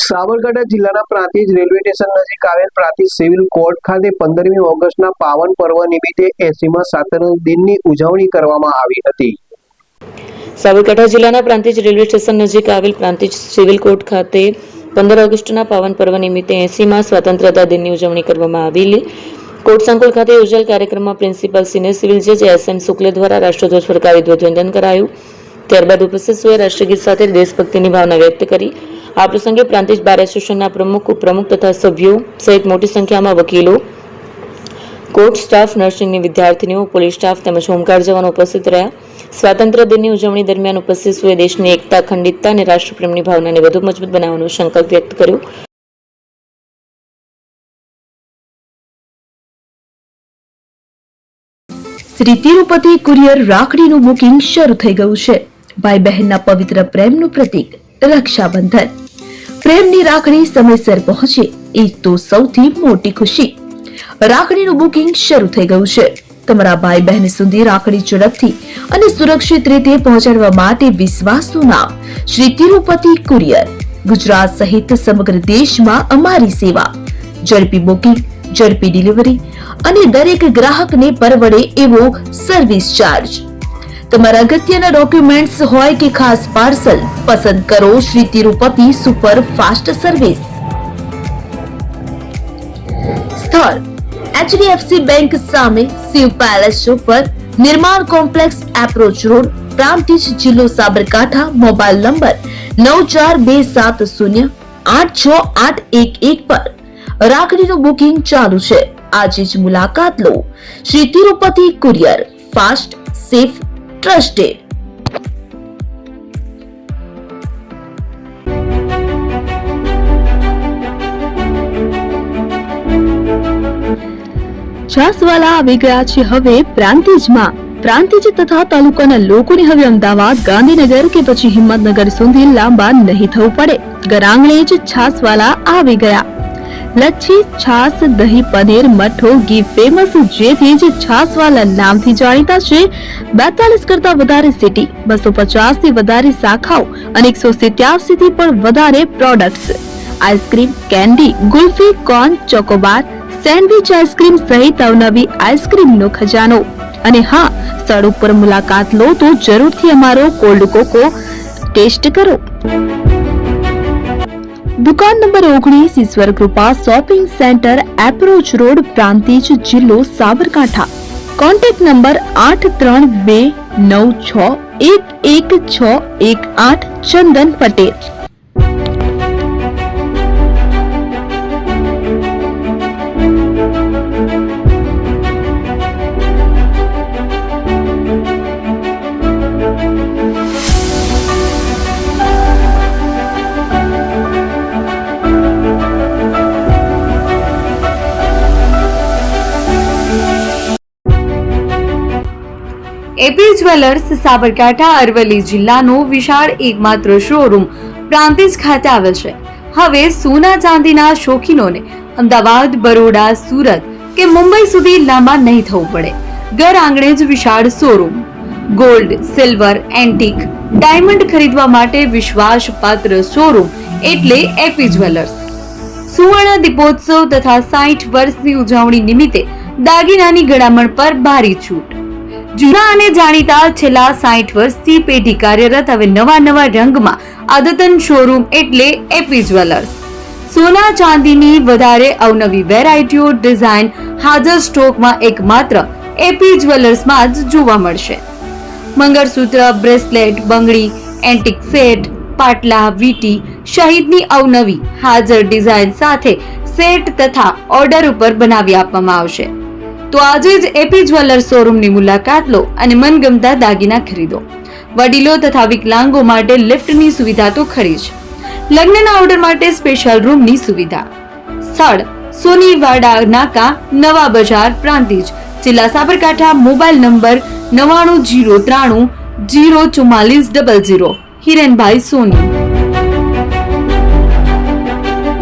સાબરકાંઠા જિલ્લાના Prantij railway station નજીક આવેલ પ્રાંતિજ સિવિલ કોર્ટ ખાતે 15મી ઓગસ્ટના પાવન પર્વ નિમિત્તે 80મા સ્વાતંત્ર્ય દિનની ઉજવણી કરવામાં આવી હતી। સાબરકાંઠા જિલ્લાના પ્રાંતિજ રેલવે સ્ટેશન નજીક આવેલ પ્રાંતિજ સિવિલ કોર્ટ ખાતે 15 ઓગસ્ટના પાવન પર્વ નિમિત્તે 80મા સ્વાતંત્ર્યતા દિનની ઉજવણી કરવામાં આવેલી। કોર્ટ સંકુલ ખાતે યોજાયેલ કાર્યક્રમમાં પ્રિન્સિપલ સિનિયર સિવિલ જજ SM શુક્લ દ્વારા રાષ્ટ્રધ્વજ ફરકાવી ધ્વજવંદન કરાયું। ત્યારબાદ ઉપસ્થિત સૌએ રાષ્ટ્રગીત સાથે દેશભક્તિની ભાવના વ્યક્ત કરી। આ પ્રસંગે પ્રાંતિજ બાર એસોસિએશનના પ્રમુખ, ઉપપ્રમુખ તથા સભ્યો સહિત મોટી સંખ્યામાં વકીલો, કોર્ટ સ્ટાફ, નર્સિંગની વિદ્યાર્થીનીઓ, પોલીસ સ્ટાફ તેમજ હોમગાર્ડ જવાનો ઉપસ્થિત રહ્યા। સ્વાતંત્ર્ય દિનની ઉજવણી દરમિયાન ઉપસ્થિત સૌએ દેશની એકતા, અખંડિતતા અને રાષ્ટ્રપ્રેમની ભાવનાને વધુ મજબૂત બનાવવાનો સંકલ્પ વ્યક્ત કર્યો। શ્રી તિરુપતિ કુરિયર રાખડીનું બુકિંગ શરૂ થઈ ગયું છે। ભાઈ બહેનના પવિત્ર પ્રેમનું પ્રતીક રક્ષાબંધન। પ્રેમની રાખડી સમયસર પહોંચે એ તો સૌથી મોટી ખુશી। રાખડીનું બુકિંગ શરૂ થઈ ગયું છે। તમારા ભાઈ બહેન સુધી રાખડી ઝડપથી અને સુરક્ષિત રીતે પહોંચાડવા માટે વિશ્વાસનું નામ શ્રી તિરુપતિ કુરિયર। ગુજરાત સહિત સમગ્ર દેશમાં અમારી સેવા। ઝડપી બુકિંગ, ઝડપી ડિલિવરી અને દરેક ગ્રાહકને પરવડે એવો સર્વિસ ચાર્જ। તમારા અગત્યના ડોક્યુમેન્ટ્સ હોય કે ખાસ પાર્સલ, પસંદ કરો Shri Tirupati super fast service. સ્થળ HDFC બેંક સામે, શિવ પેલેસ ઉપર, નિર્માણ કોમ્પ્લેક્સ, એપ્રોચ રોડ, પ્રાંતિજ, જિલ્લો સાબરકાંઠા। મોબાઈલ નંબર 9427086811 પર રાખડીનું બુકિંગ ચાલુ છે। આજે જ મુલાકાત લો। Shri Tirupati courier, fast, safe, trusted. છાસવાલા આવી ગયા છે હવે પ્રાંતિજમાં। પ્રાંતિજ તથા તાલુકાના લોકોને હવે અમદાવાદ, ગાંધીનગર કે પછી હિંમતનગર સુધી લાંબા નહીં થવું પડે। ઘર આંગણે જ છાસવાલા આવી ગયા। લચ્છી, છાસ, દહીં, પનીર, મઠો, ઘી ફેમસ, જેથી જ છાસવાલા નામથી જાણીતા છે। 42 કરતા વધારે સિટી, 250 થી વધારે શાખાઓ અને 187 થી પણ વધારે products. Ice cream, candy, kulfi, corn, Chocobar, sandwich ice cream સહિત અવનવી આઈસ્ક્રીમનો ખજાનો। અને હા, સ્થળ ઉપર મુલાકાત લો તો જરૂરથી અમારો કોલ્ડ કોકો ટેસ્ટ કરો। દુકાન number 19, Ishwar Krupa shopping centre, approach road, Prantij, જિલ્લો Sabarkantha. Contact number 8326111618 Chandan Patel. AP jewellers Sabarkantha Aravalli જિલ્લાનો વિશાળ એકમાત્ર શોરૂમ પ્રાંતિજ ખાતે આવેલ છે। હવે સોના ચાંદીના શોખીનોને અમદાવાદ, બરોડા, સુરત કે મુંબઈ સુધી લાંબા નહીં થવું પડે। ઘર આંગણે જ વિશાળ showroom. Gold, silver, antique, diamond ખરીદવા માટે વિશ્વાસપાત્ર શોરૂમ એટલે એપી જ્વેલર્સ। સુવર્ણ દીપોત્સવ તથા 60 વર્ષની ઉજવણી નિમિત્તે દાગીનાની ગળામણ પર ભારી છૂટ। જૂના અને જાણીતા છેલ્લા 60 વર્ષથી પેઢી કાર્યરત હવે નવા રંગમાં અદ્યતન શોરૂમ એટલે એપી જ્વેલર્સ। સોના ચાંદીની વધારે અવનવી વેરાયટીઓ, ડિઝાઇન હાજર સ્ટોકમાં એકમાત્ર એપી જ્વેલર્સમાં જ જોવા મળશે। મંગળસૂત્ર, બ્રેસલેટ, બંગડી, એન્ટિક સેટ, પાટલા, વીટી સહિતની અવનવી હાજર ડિઝાઇન સાથે સેટ તથા ઓર્ડર ઉપર બનાવી આપવામાં આવશે। તો આજે જ એપી જ્વેલર્સ શોરૂમની મુલાકાત લો અને મનગમતા દાગીના ખરીદો। વડીલો તથા વિકલાંગો માટે લિફ્ટની સુવિધા તો ખરી જ, લગ્નના ઓર્ડર માટે સ્પેશિયલ રૂમની સુવિધા। સ્થળ સોનીવાડા નાકા, નવા બજાર, પ્રાંતિજ, જિલ્લા સાબરકાંઠા। Mobile number 9903304400। હિરેનભાઈ સોની।